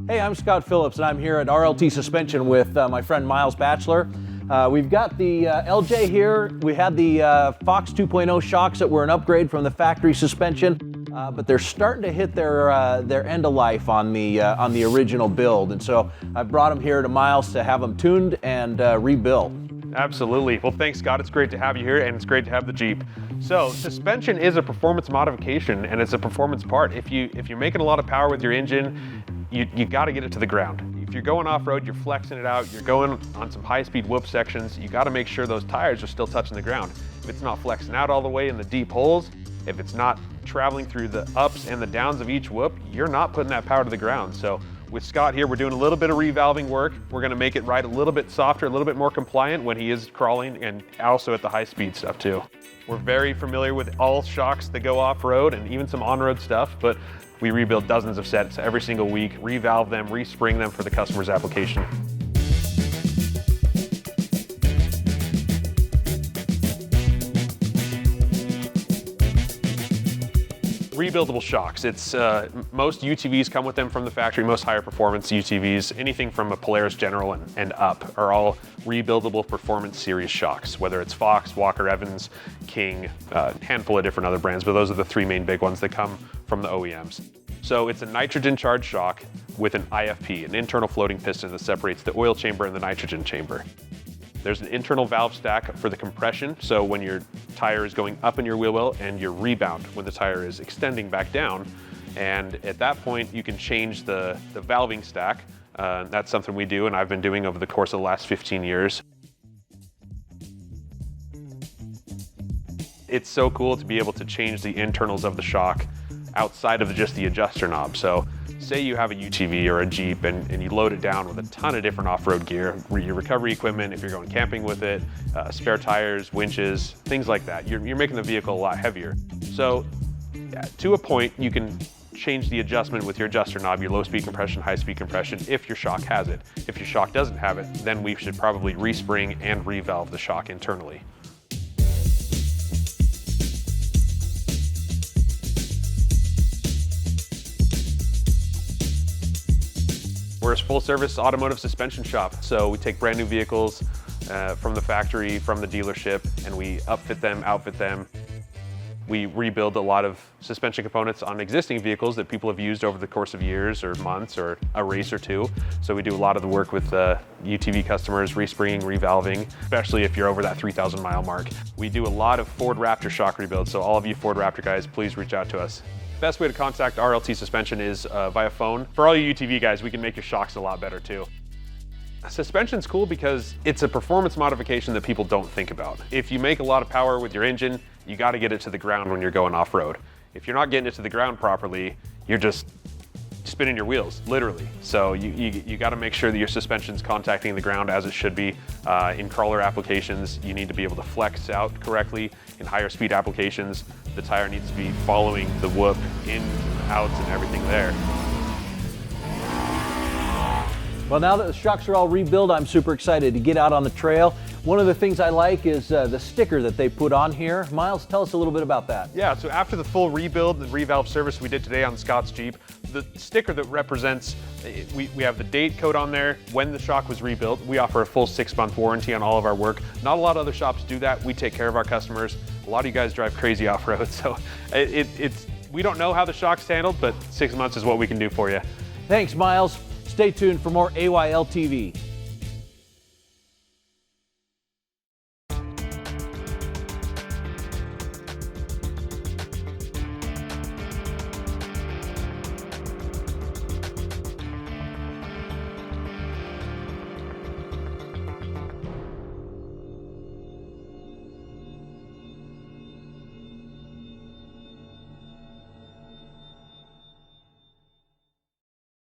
Hey, I'm Scott Phillips, and I'm here at RLT Suspension with my friend Miles Batchelor. We've got the LJ here. We had the Fox 2.0 shocks that were an upgrade from the factory suspension, but they're starting to hit their end of life on the original build. And so I brought them here to Miles to have them tuned and rebuilt. Absolutely. Well, thanks, Scott. It's great to have you here, and it's great to have the Jeep. So suspension is a performance modification, and it's a performance part. If you're making a lot of power with your engine, you got to get it to the ground. If you're going off-road, you're flexing it out, you're going on some high-speed whoop sections, you got to make sure those tires are still touching the ground. If it's not flexing out all the way in the deep holes, if it's not traveling through the ups and the downs of each whoop, you're not putting that power to the ground. So with Scott here, we're doing a little bit of revalving work. We're going to make it ride a little bit softer, a little bit more compliant when he is crawling, and also at the high-speed stuff too. We're very familiar with all shocks that go off-road and even some on-road stuff, but we rebuild dozens of sets every single week, revalve them, respring them for the customer's application. Rebuildable shocks. It's most UTVs come with them from the factory. Most higher performance UTVs, anything from a Polaris General and up, are all rebuildable performance series shocks. Whether it's Fox, Walker Evans, King, a handful of different other brands, but those are the three main big ones that come from the OEMs. So it's a nitrogen charged shock with an IFP, an internal floating piston that separates the oil chamber and the nitrogen chamber. There's an internal valve stack for the compression, so when your tire is going up in your wheel well, and your rebound when the tire is extending back down. And at that point, you can change the valving stack. That's something we do, and I've been doing over the course of the last 15 years. It's so cool to be able to change the internals of the shock outside of just the adjuster knob. So say you have a UTV or a Jeep and you load it down with a ton of different off-road gear, your recovery equipment, if you're going camping with it, spare tires, winches, things like that. You're making the vehicle a lot heavier. So to a point, you can change the adjustment with your adjuster knob, your low-speed compression, high-speed compression, if your shock has it. If your shock doesn't have it, then we should probably respring and revalve the shock internally. We're a full-service automotive suspension shop, so we take brand new vehicles from the factory, from the dealership, and we upfit them, outfit them. We rebuild a lot of suspension components on existing vehicles that people have used over the course of years or months or a race or two. So we do a lot of the work with UTV customers, respringing, revalving, especially if you're over that 3,000 mile mark. We do a lot of Ford Raptor shock rebuilds, so all of you Ford Raptor guys, please reach out to us. Best way to contact RLT Suspension is via phone. For all you UTV guys, we can make your shocks a lot better too. Suspension's cool because it's a performance modification that people don't think about. If you make a lot of power with your engine, you got to get it to the ground when you're going off-road. If you're not getting it to the ground properly, you're just spinning your wheels, literally. So you got to make sure that your suspension's contacting the ground as it should be. In crawler applications, you need to be able to flex out correctly. In higher speed applications, the tire needs to be following the whoop, in, outs, and everything there. Well, now that the shocks are all rebuilt, I'm super excited to get out on the trail. One of the things I like is the sticker that they put on here. Miles, tell us a little bit about that. Yeah, so after the full rebuild and revalve service we did today on Scott's Jeep, the sticker that represents, we have the date code on there, when the shock was rebuilt. We offer a full 6-month warranty on all of our work. Not a lot of other shops do that. We take care of our customers. A lot of you guys drive crazy off-road, so we don't know how the shock's handled, but 6 months is what we can do for you. Thanks, Miles. Stay tuned for more AYL TV.